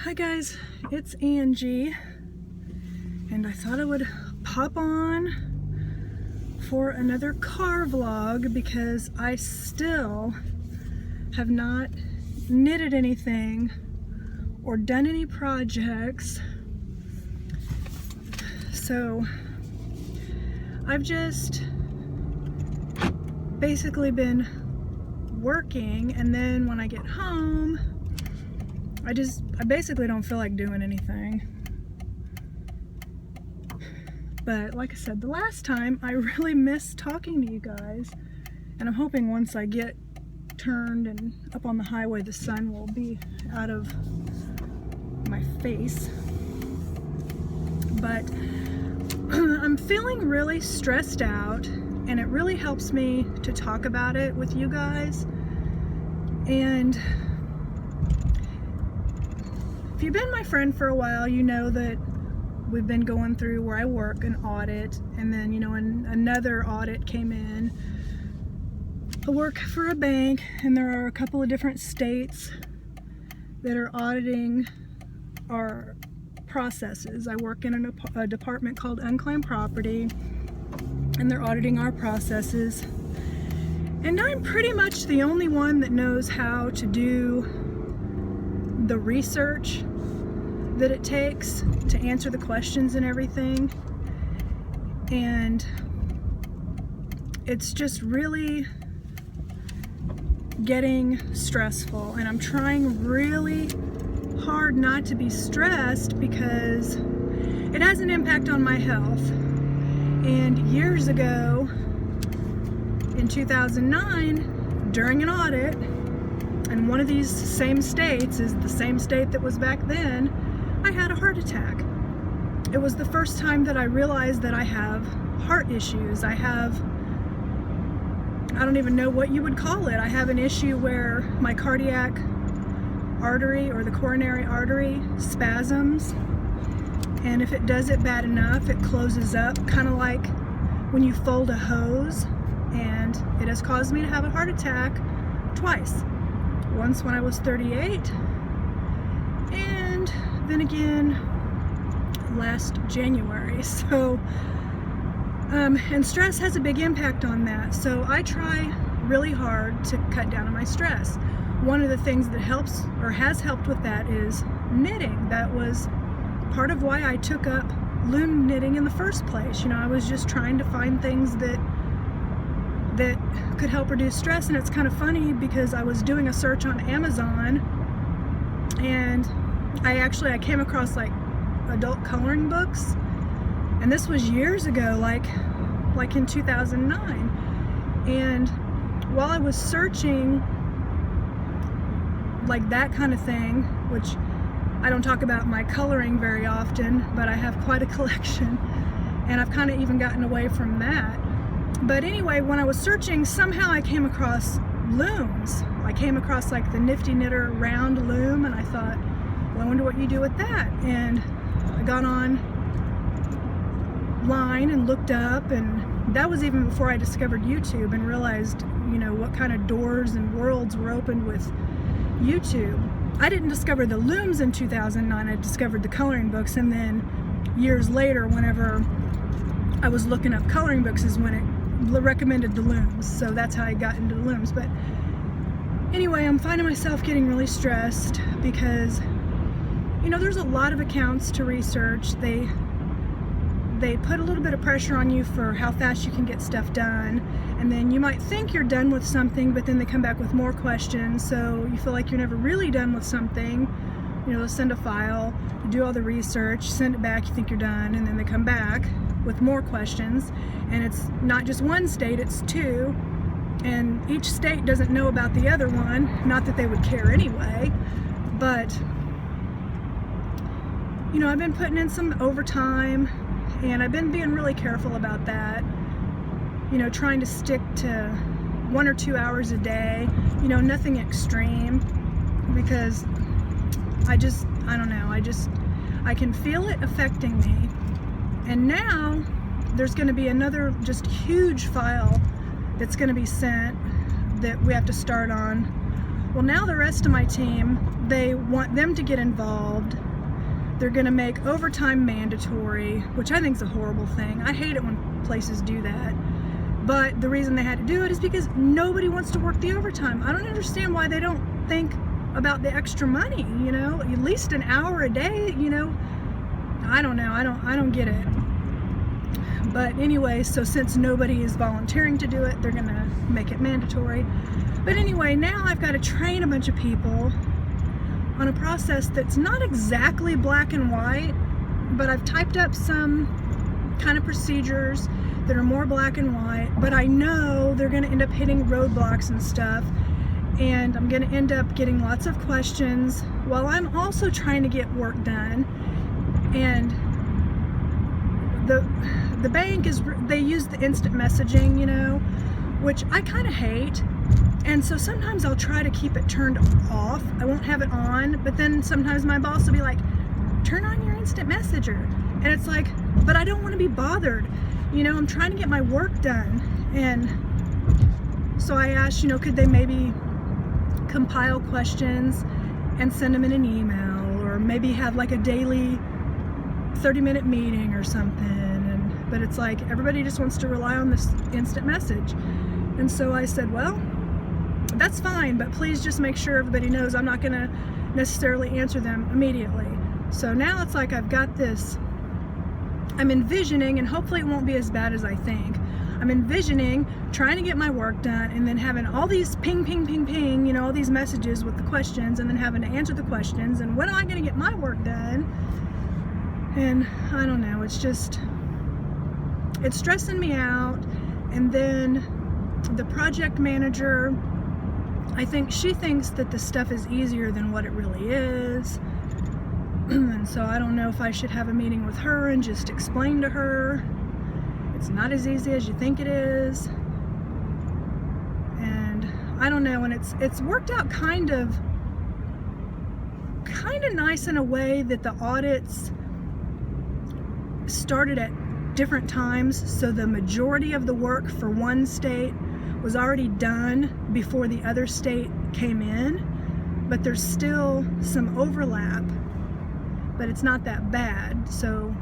Hi guys, it's Angie, and I thought I would pop on for another car vlog because I still have not knitted anything or done any projects. So I've just basically been working, and then when I get home I basically don't feel like doing anything. But like I said, the last time I really missed talking to you guys, and I'm hoping once I get turned and up on the highway the sun will be out of my face. But I'm feeling really stressed out, and it really helps me to talk about it with you guys. And if you've been my friend for a while, you know that we've been going through where I work an audit, and then another audit came in. I work for a bank, and there are a couple of different states that are auditing our processes. I work in a department called unclaimed property, and they're auditing our processes. And I'm pretty much the only one that knows how to do the research that it takes to answer the questions and everything. And it's just really getting stressful, and I'm trying really hard not to be stressed because it has an impact on my health. And years ago in 2009, during an audit, and one of these same states is the same state that was back then, I had a heart attack. It was the first time that I realized that I have heart issues. I don't even know what you would call it. I have an issue where my cardiac artery or the coronary artery spasms, and if it does it bad enough, it closes up, kind of like when you fold a hose, and it has caused me to have a heart attack twice. Once when I was 38, and then again last January. So and stress has a big impact on that, so I try really hard to cut down on my stress. One of the things that helps or has helped with that is knitting. That was part of why I took up loom knitting in the first place. I was just trying to find things that could help reduce stress. And it's kind of funny because I was doing a search on Amazon, and I came across like adult coloring books, and this was years ago, like in 2009. And while I was searching like that kind of thing, which I don't talk about my coloring very often, but I have quite a collection, and I've kind of even gotten away from that. But anyway, when I was searching, somehow I came across looms. I came across like the Nifty Knitter round loom, and I thought, well, I wonder what you do with that. And I got online and looked up, and that was even before I discovered YouTube and realized, what kind of doors and worlds were opened with YouTube. I didn't discover the looms in 2009, I discovered the coloring books, and then years later, whenever I was looking up coloring books, is when it recommended the looms. So that's how I got into the looms. But anyway, I'm finding myself getting really stressed because there's a lot of accounts to research. They put a little bit of pressure on you for how fast you can get stuff done, and then you might think you're done with something, but then they come back with more questions, so you feel like you're never really done with something. They'll send a file, you do all the research, send it back, you think you're done, and then they come back with more questions. And it's not just one state, it's two, and each state doesn't know about the other one. Not that they would care anyway, but I've been putting in some overtime, and I've been being really careful about that, trying to stick to 1 or 2 hours a day, nothing extreme, because I don't know, I can feel it affecting me. And now there's going to be another just huge file that's going to be sent that we have to start on Well, now the rest of my team, they want them to get involved. They're going to make overtime mandatory, which I think is a horrible thing. I hate it when places do that. But the reason they had to do it is because nobody wants to work the overtime. I don't understand why they don't think about the extra money, you know, at least an hour a day, you know. I don't know. I don't get it. But anyway, so since nobody is volunteering to do it, they're going to make it mandatory. But anyway, now I've got to train a bunch of people on a process that's not exactly black and white, but I've typed up some kind of procedures that are more black and white, but I know they're going to end up hitting roadblocks and stuff, and I'm going to end up getting lots of questions while I'm also trying to get work done. And the bank they use the instant messaging, you know, which I kind of hate. And so sometimes I'll try to keep it turned off. I won't have it on, but then sometimes my boss will be like, turn on your instant messenger. And it's like, but I don't want to be bothered. You know, I'm trying to get my work done. And so I asked, you know, could they maybe compile questions and send them in an email, or maybe have like a daily 30-minute meeting or something. But it's like everybody just wants to rely on this instant message. And so I said, well, that's fine, but please just make sure everybody knows I'm not going to necessarily answer them immediately. So now it's like I've got this, I'm envisioning, and hopefully it won't be as bad as I think. I'm envisioning trying to get my work done and then having all these ping, ping, ping, ping, you know, all these messages with the questions, and then having to answer the questions. And when am I going to get my work done? And I don't know, it's stressing me out. And then the project manager, I think she thinks that the stuff is easier than what it really is. And so I don't know if I should have a meeting with her and just explain to her it's not as easy as you think it is. And I don't know, and it's worked out kind of nice in a way that the audits started at different times, so the majority of the work for one state was already done before the other state came in, but there's still some overlap, but it's not that bad. So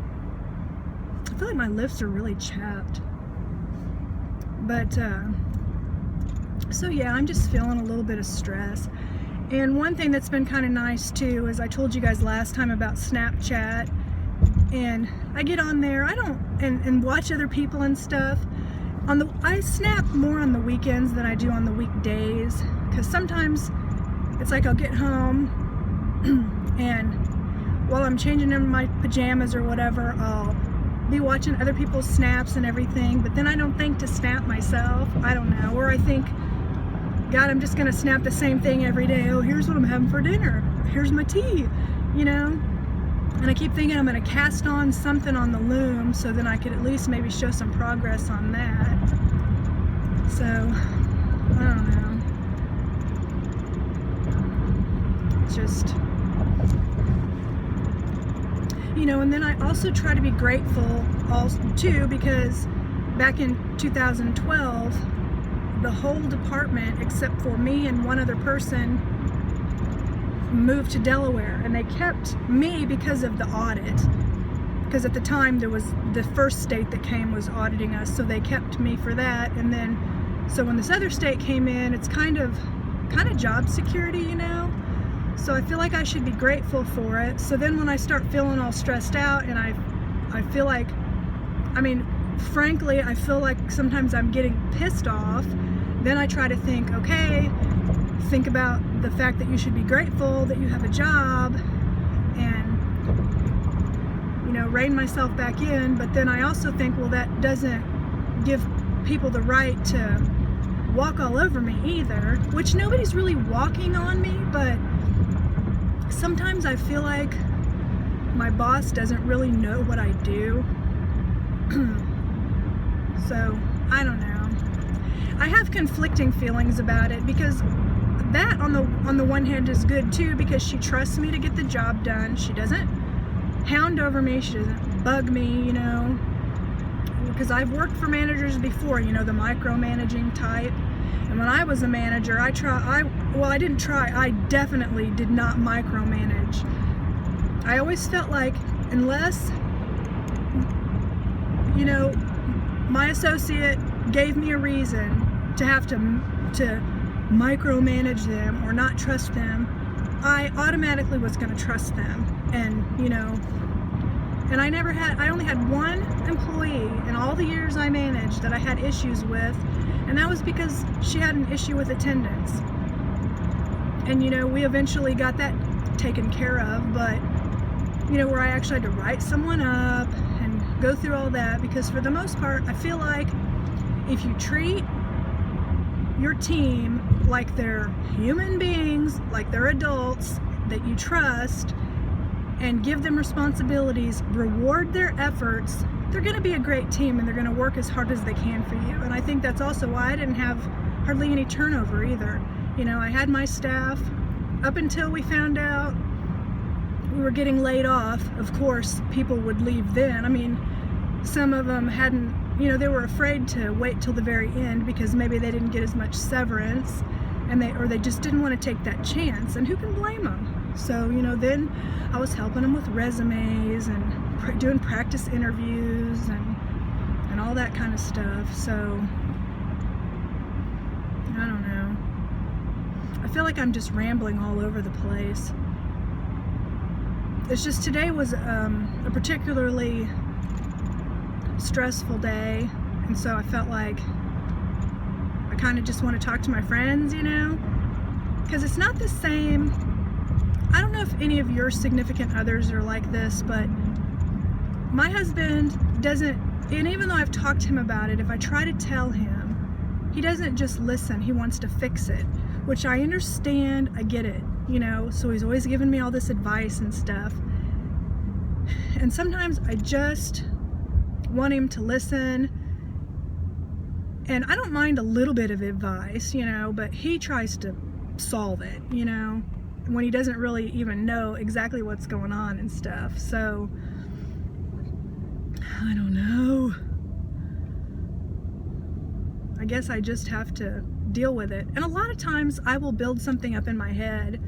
I feel like my lips are really chapped, but so yeah, I'm just feeling a little bit of stress. And one thing that's been kind of nice too is I told you guys last time about Snapchat, and I get on there, and watch other people and stuff. I snap more on the weekends than I do on the weekdays, because sometimes it's like I'll get home and while I'm changing into my pajamas or whatever, I'll be watching other people's snaps and everything, but then I don't think to snap myself. I don't know, or I think, God, I'm just gonna snap the same thing every day. Oh, here's what I'm having for dinner, here's my tea, you know. And I keep thinking I'm going to cast on something on the loom, so then I could at least maybe show some progress on that. So, I don't know. Just, you know, and then I also try to be grateful also too, because back in 2012, the whole department, except for me and one other person, moved to Delaware, and they kept me because of the audit, because at the time there was the first state that came was auditing us, so they kept me for that. And then so when this other state came in, it's kind of job security, you know, so I feel like I should be grateful for it. So then when I start feeling all stressed out, and I feel like, I mean, frankly, I feel like sometimes I'm getting pissed off, then I try to think, okay, think about the fact that you should be grateful that you have a job, and, you know, rein myself back in. But then I also think, well, that doesn't give people the right to walk all over me either, which nobody's really walking on me, but sometimes I feel like my boss doesn't really know what I do. So I don't know. I have conflicting feelings about it, because that on the one hand is good too, because she trusts me to get the job done. She doesn't hound over me, she doesn't bug me, you know, because I've worked for managers before, you know, the micromanaging type, And when I was a manager, I definitely did not micromanage. I always felt like unless, my associate gave me a reason to have to micromanage them or not trust them, I automatically was going to trust them. And and I only had one employee in all the years I managed that I had issues with, and that was because she had an issue with attendance. And we eventually got that taken care of, but where I actually had to write someone up and go through all that, because for the most part, I feel like if you treat your team like they're human beings, like they're adults that you trust, and give them responsibilities, reward their efforts, they're going to be a great team and they're going to work as hard as they can for you. And I think that's also why I didn't have hardly any turnover either. I had my staff up until we found out we were getting laid off. Of course, people would leave then. I mean, some of them hadn't, they were afraid to wait till the very end because maybe they didn't get as much severance, and they just didn't want to take that chance. And who can blame them? So, then I was helping them with resumes and doing practice interviews and all that kind of stuff. So, I don't know. I feel like I'm just rambling all over the place. It's just today was a particularly stressful day, and so I felt like I kind of just want to talk to my friends, because it's not the same. I don't know if any of your significant others are like this, but my husband doesn't, and even though I've talked to him about it, if I try to tell him, he doesn't just listen, he wants to fix it, which I understand, I get it, so he's always giving me all this advice and stuff. And sometimes I just want him to listen, and I don't mind a little bit of advice, but he tries to solve it, when he doesn't really even know exactly what's going on and stuff. So I don't know. I guess I just have to deal with it. And a lot of times I will build something up in my head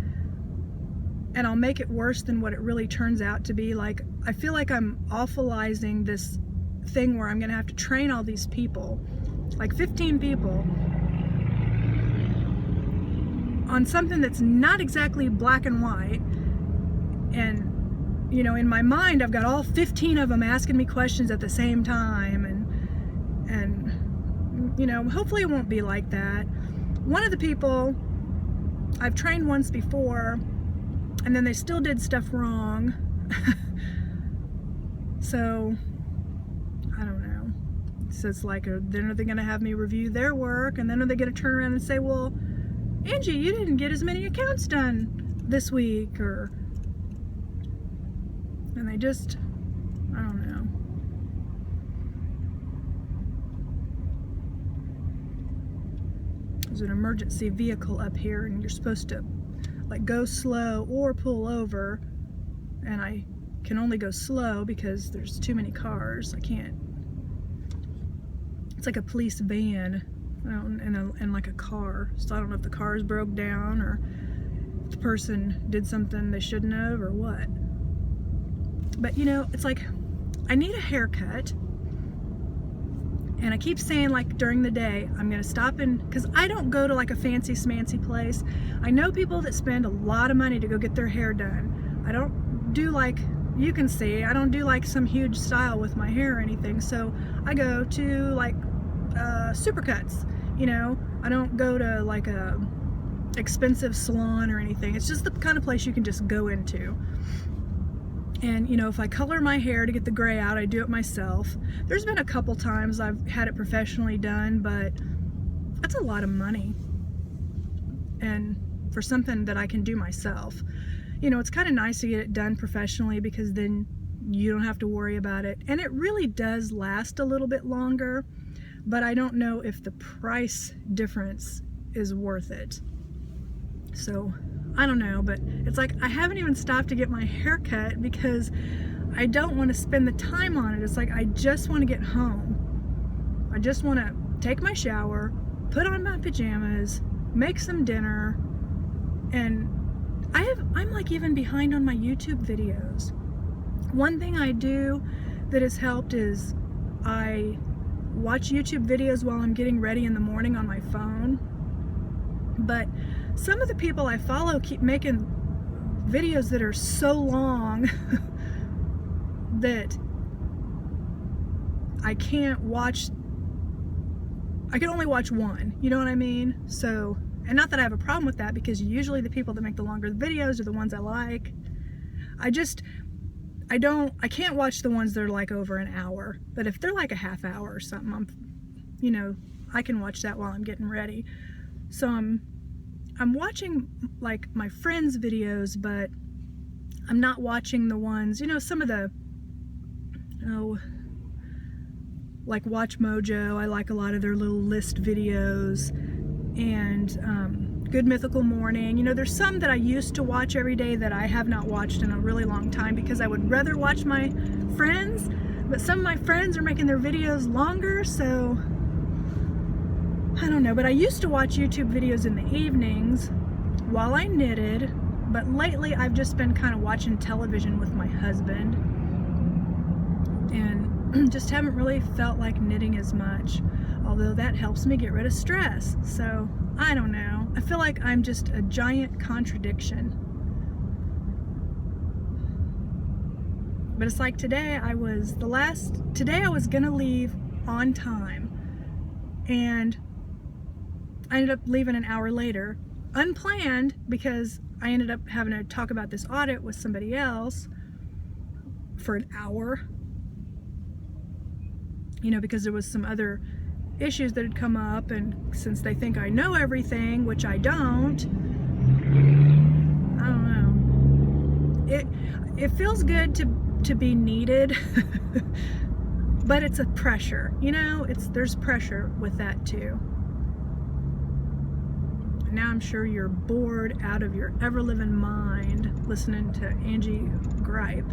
and I'll make it worse than what it really turns out to be. Like, I feel like I'm awfulizing this thing where I'm gonna have to train all these people, like 15 people, on something that's not exactly black and white. And in my mind I've got all 15 of them asking me questions at the same time, and hopefully it won't be like that. One of the people I've trained once before, and then they still did stuff wrong. So I don't know. So it's like, then are they gonna have me review their work, and then are they gonna turn around and say, well, Angie, you didn't get as many accounts done this week, and they just, I don't know. There's an emergency vehicle up here, and you're supposed to go slow or pull over, and I can only go slow because there's too many cars. I can't. It's like a police van and like a car, so I don't know if the cars broke down or if the person did something they shouldn't have or what. But it's like I need a haircut, and I keep saying, during the day I'm gonna stop in, because I don't go to a fancy smancy place. I know people that spend a lot of money to go get their hair done. I don't do, you can see, I don't do some huge style with my hair or anything. So I go to Supercuts, I don't go to a expensive salon or anything. It's just the kind of place you can just go into. And if I color my hair to get the gray out, I do it myself. There's been a couple times I've had it professionally done, but that's a lot of money, and for something that I can do myself. It's kind of nice to get it done professionally, because then you don't have to worry about it, and it really does last a little bit longer, but I don't know if the price difference is worth it. So I don't know, but it's I haven't even stopped to get my hair cut because I don't want to spend the time on it. It's I just want to get home. I just want to take my shower, put on my pajamas, make some dinner, and I'm like even behind on my YouTube videos. One thing I do that has helped is I watch YouTube videos while I'm getting ready in the morning on my phone. But some of the people I follow keep making videos that are so long that I can only watch one, you know what I mean? So, and not that I have a problem with that, because usually the people that make the longer videos are the ones I like. I can't watch the ones that are like over an hour, but if they're like a half hour or something, I can watch that while I'm getting ready. So I'm watching like my friends' videos, but I'm not watching the ones, some of the, like Watch Mojo. I like a lot of their little list videos, and Good Mythical Morning. There's some that I used to watch every day that I have not watched in a really long time, because I would rather watch my friends, but some of my friends are making their videos longer, so I don't know. But I used to watch YouTube videos in the evenings while I knitted, but lately I've just been kind of watching television with my husband, and just haven't really felt like knitting as much, although that helps me get rid of stress. So I don't know, I feel like I'm just a giant contradiction. But it's like today I was gonna leave on time, and I ended up leaving an hour later, unplanned, because I ended up having to talk about this audit with somebody else for an hour, because there was some other issues that had come up, and since they think I know everything, which I don't know. It feels good to be needed, but it's a pressure, there's pressure with that too. Now I'm sure you're bored out of your ever-living mind listening to Angie gripe.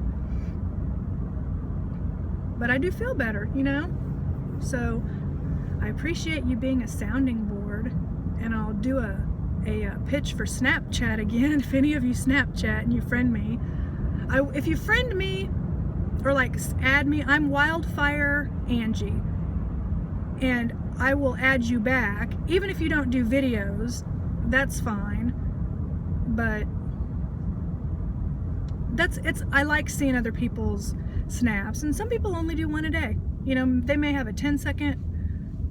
But I do feel better, So I appreciate you being a sounding board, and I'll do a pitch for Snapchat again. If any of you Snapchat and you friend me, if you friend me or like add me, I'm Wildfire Angie, and I will add you back. Even if you don't do videos, that's fine. But I like seeing other people's snaps, and some people only do one a day. They may have a 10-second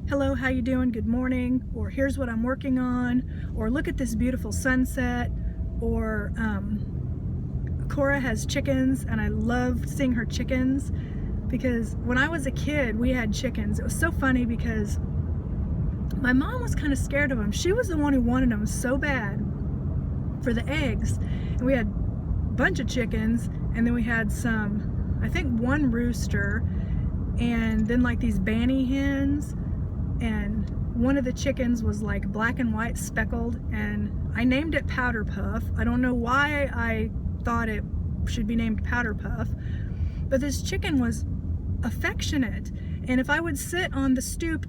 hello, how you doing, good morning, or here's what I'm working on, or look at this beautiful sunset, or Cora has chickens, and I love seeing her chickens, because when I was a kid we had chickens. It was so funny because my mom was kind of scared of them. She was the one who wanted them so bad for the eggs, and we had a bunch of chickens, and then we had some, I think one rooster, and then like these banny hens, and one of the chickens was like black and white speckled, and I named it Powder Puff. I don't know why I thought it should be named Powder Puff, but this chicken was affectionate, and if I would sit on the stoop,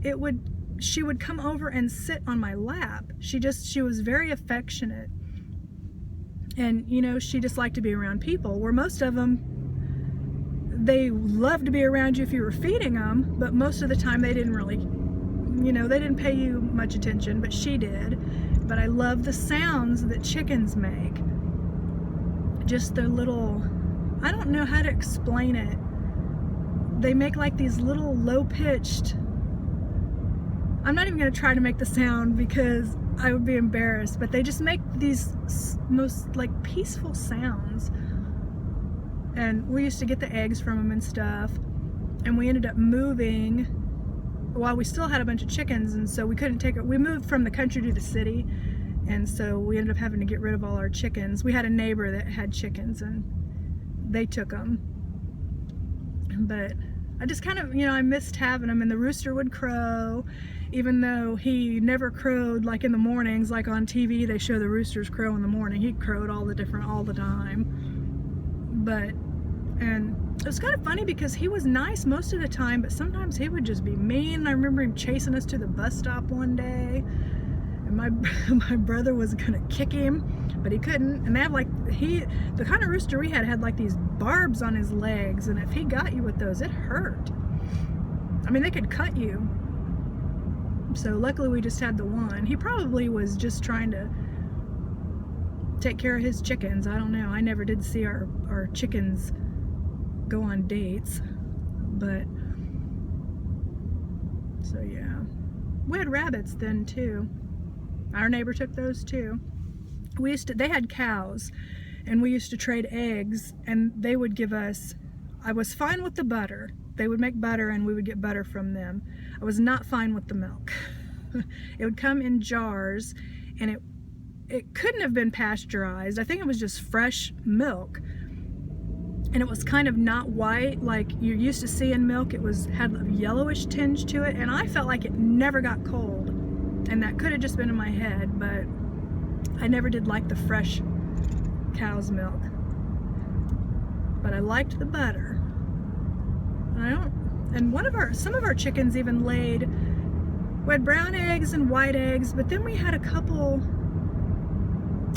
she would come over and sit on my lap. She was very affectionate, and she just liked to be around people, where most of them, they love to be around you if you were feeding them, but most of the time they didn't really, they didn't pay you much attention, but she did. But I love the sounds that chickens make. Just their little, I don't know how to explain it. They make like these little low-pitched, I'm not even going to try to make the sound because I would be embarrassed, but they just make these most like peaceful sounds. And we used to get the eggs from them and stuff, and we ended up moving while we still had a bunch of chickens, and so we couldn't take it. We moved from the country to the city, and so we ended up having to get rid of all our chickens. We had a neighbor that had chickens, and they took them. But I just kind of, I missed having them, and the rooster would crow, even though he never crowed like in the mornings, like on TV they show the roosters crow in the morning. He crowed all the time. But And it was kind of funny because he was nice most of the time, but sometimes he would just be mean. I remember him chasing us to the bus stop one day, and my brother was gonna kick him, but he couldn't. And they had like, the kind of rooster we had like these barbs on his legs, and if he got you with those, it hurt. I mean, they could cut you. So luckily we just had the one. He probably was just trying to take care of his chickens. I don't know. I never did see our chickens go on dates, but so yeah. We had rabbits then too. Our neighbor took those too. They had cows, and we used to trade eggs, and they would give us, I was fine with the butter. They would make butter and we would get butter from them. I was not fine with the milk. It would come in jars, and it couldn't have been pasteurized. I think it was just fresh milk. And it was kind of not white like you're used to seeing milk. It had a yellowish tinge to it, and I felt like it never got cold. And that could have just been in my head, but I never did like the fresh cow's milk. But I liked the butter. And some of our chickens even laid, we had brown eggs and white eggs, but then we had a couple,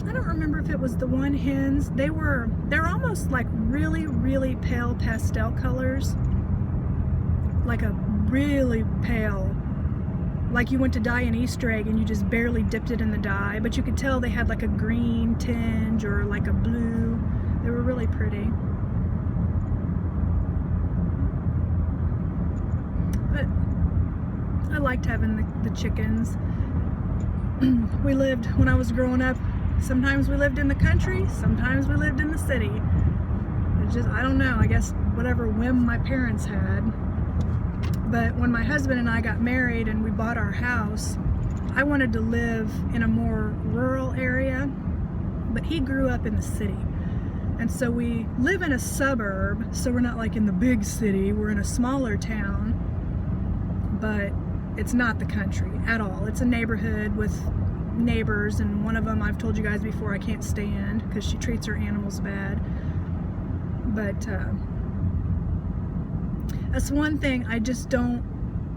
I don't remember if it was the one hens. They're almost like really, really pale pastel colors. Like a really pale, like you went to dye an Easter egg and you just barely dipped it in the dye, but you could tell they had like a green tinge or like a blue. They were really pretty. But I liked having the chickens. When I was growing up, sometimes we lived in the country, sometimes we lived in the city. It's just, I don't know, I guess whatever whim my parents had. But when my husband and I got married and we bought our house, I wanted to live in a more rural area, but he grew up in the city. And so we live in a suburb, so we're not like in the big city, we're in a smaller town, but it's not the country at all. It's a neighborhood with neighbors, and one of them I've told you guys before I can't stand because she treats her animals bad. But that's one thing I just don't,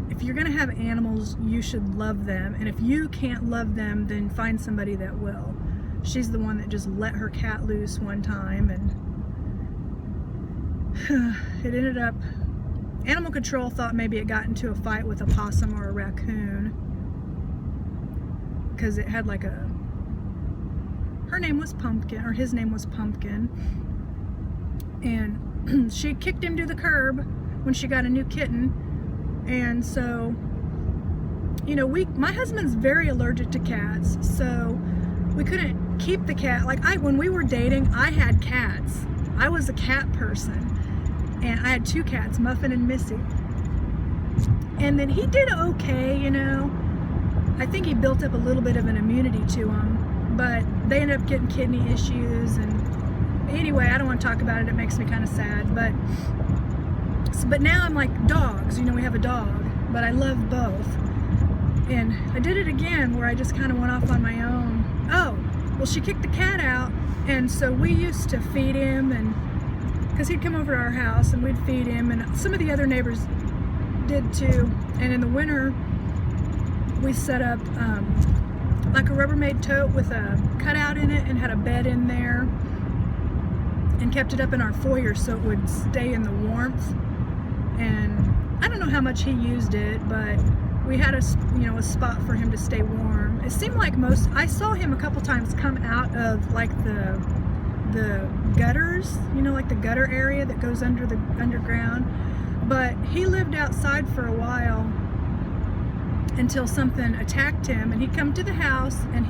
if you're gonna have animals, you should love them, and if you can't love them, then find somebody that will. She's the one that just let her cat loose one time, and it ended up, animal control thought maybe it got into a fight with a possum or a raccoon, because it had like her name was Pumpkin, or his name was Pumpkin, and she kicked him to the curb when she got a new kitten. And so, you know, my husband's very allergic to cats, so we couldn't keep the cat. Like when we were dating, I had cats. I was a cat person, and I had two cats, Muffin and Missy. And then he did okay, you know. I think he built up a little bit of an immunity to them, but they ended up getting kidney issues. And anyway, I don't want to talk about it. It makes me kind of sad. But now I'm like dogs. You know, we have a dog, but I love both. And I did it again where I just kind of went off on my own. Oh, well, she kicked the cat out, and so we used to feed him, and because he'd come over to our house and we'd feed him, and some of the other neighbors did too. And in the winter, we set up like a Rubbermaid tote with a cutout in it and had a bed in there, and kept it up in our foyer so it would stay in the warmth. And I don't know how much he used it, but we had a spot for him to stay warm. It seemed like I saw him a couple times come out of like the gutters, you know, like the gutter area that goes under the underground. But he lived outside for a while until something attacked him, and he'd come to the house, and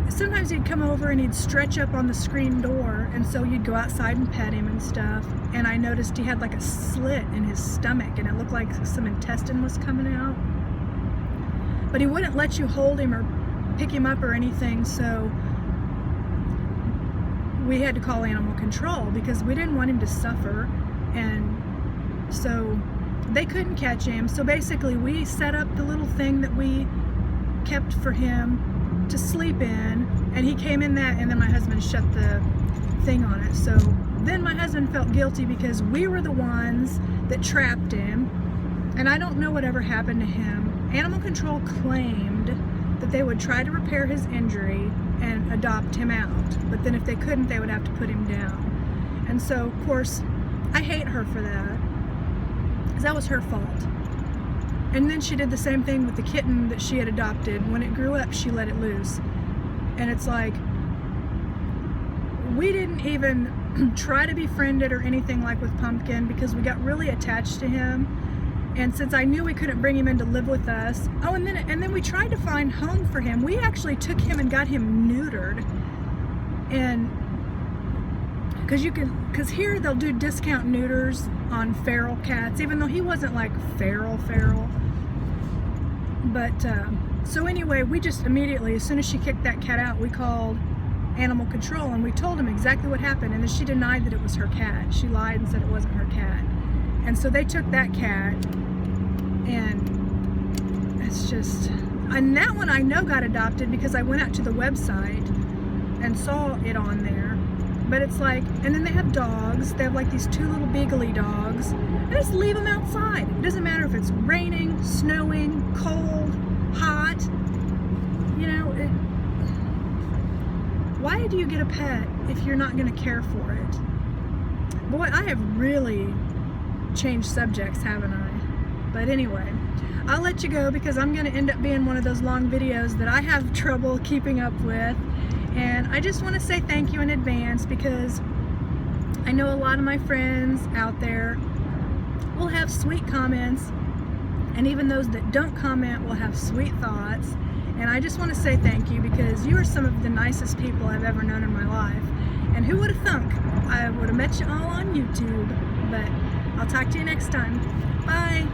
sometimes he'd come over and he'd stretch up on the screen door, and so you'd go outside and pet him and stuff. And I noticed he had like a slit in his stomach, and it looked like some intestine was coming out. But he wouldn't let you hold him or pick him up or anything, so we had to call animal control because we didn't want him to suffer. And so they couldn't catch him. So basically we set up the little thing that we kept for him to sleep in, and he came in that, and then my husband shut the thing on it. So then my husband felt guilty because we were the ones that trapped him, and I don't know whatever happened to him. Animal control claimed that they would try to repair his injury and adopt him out, but then if they couldn't, they would have to put him down. And so, of course, I hate her for that, because that was her fault. And then she did the same thing with the kitten that she had adopted. When it grew up, she let it loose. And it's like, we didn't even try to befriend it or anything like with Pumpkin, because we got really attached to him. And since I knew we couldn't bring him in to live with us, and then we tried to find home for him. We actually took him and got him neutered. And because here they'll do discount neuters on feral cats, even though he wasn't like feral. But so anyway, we just immediately, as soon as she kicked that cat out, we called animal control and we told them exactly what happened. And then she denied that it was her cat. She lied and said it wasn't her cat. And so they took that cat, and it's just, and that one I know got adopted because I went out to the website and saw it on there. But it's like, and then they have dogs. They have like these 2 little beagley dogs. And just leave them outside. It doesn't matter if it's raining, snowing, cold, hot. You know, why do you get a pet if you're not going to care for it? Boy, I have really changed subjects, haven't I? But anyway, I'll let you go because I'm going to end up being one of those long videos that I have trouble keeping up with. And I just want to say thank you in advance, because I know a lot of my friends out there will have sweet comments, and even those that don't comment will have sweet thoughts. And I just want to say thank you, because you are some of the nicest people I've ever known in my life. And who would have thunk I would have met you all on YouTube? But I'll talk to you next time. Bye.